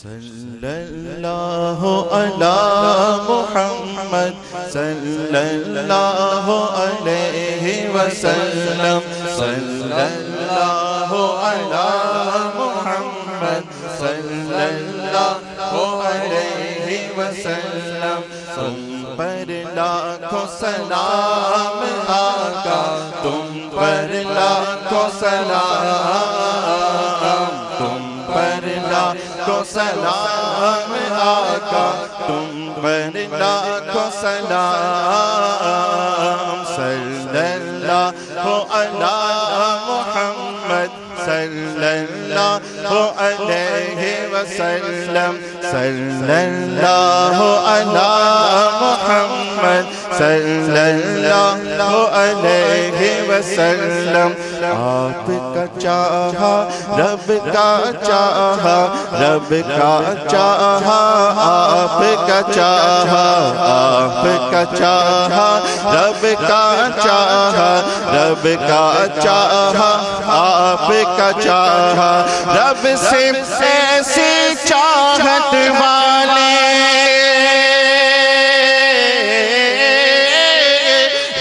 صلی اللہ علی محمد صلی اللہ علیہ وسلم صلی اللہ علی محمد صلی اللہ علیہ وسلم تم پر لاکھوں سلام آقا تم پر لاکھوں سلام تم پر لاکھوں سلام آقا تم پر لاکھوں سلام صلی اللہ علی محمد صلی اللہ علیہ وسلم صلی اللہ علی محمد صلی اللہ علیہ وسلم آپ کا چاہا رب کا چاہا رب کا چاہا آپ کا چاہا آپ کا چاہا رب کا چاہا رب کا چاہا آپ کا چاہا رب سے ایسی چاہت والے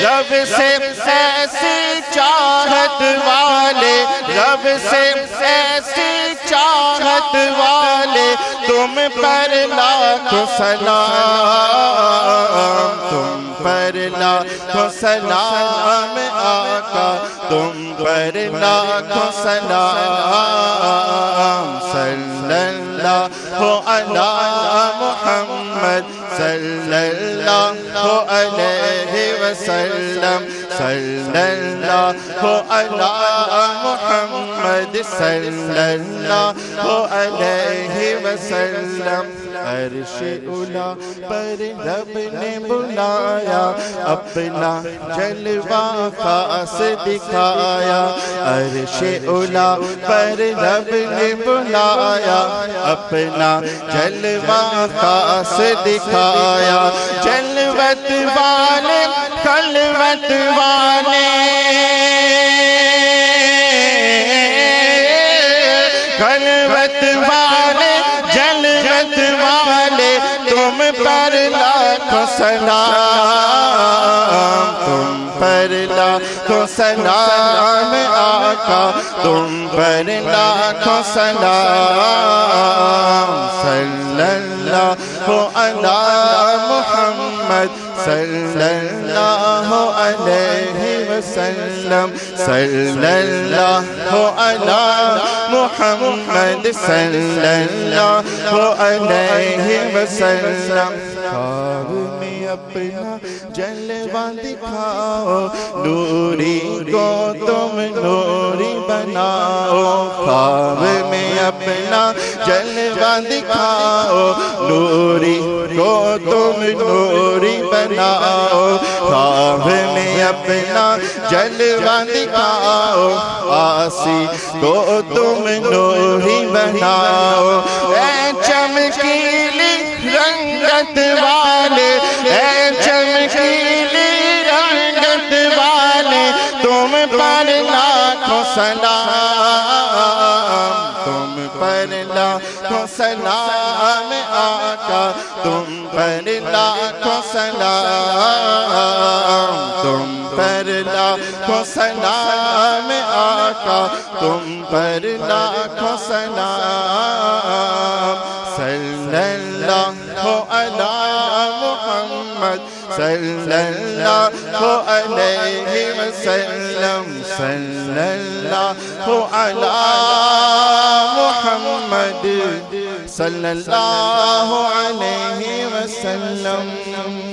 رب سے ایسی چاہت والے رب سے ایسی چاہت والے تم پر لاکھوں سلام تم پر لاکھوں سلام آقا تم پر لاکھوں سلام صلی اللہ علی محمد صلی اللہ علیہ وسلم صلی اللہ علی محمد صلی اللہ علیہ وسلم عرش اولا پر رب نے بلایا اپنا جلوہ خاص دکھایا عرش اولا پر رب نے بلایا اپنا جلوہ خاص دکھایا جلوت والے خلوت والے خلوت والے جلوت والے تم پر لاکھوں سلام تم پر لاکھوں سلام آقا تم پر لاکھوں سلام صلی اللہ علی محمد صلی اللہ علیہ وسلم صلی اللہ علی محمد صلی اللہ علیہ وسلم خواب میں اپنا جلوہ دکھاؤ نوری کو تم نوری بناؤ خواب میں اپنا جلوہ دکھاؤ نوری کو تم نوری بناؤ خواب میں اپنا جلوہ دکھاؤ آسی کو تم نوری بناؤ اے چمکیلی رنگت والے اے چمکیلی رنگت والے تم پر لاکھوں سلام تم پر لاکھوں سلام آقا تم پر لاکھوں سلام تم پر لاکھوں سلام آقا تم پر لاکھوں سلام صلی اللہ علی محمد صلی اللہ علیہ وسلم صلی اللہ علی محمد صلی اللہ علیہ وسلم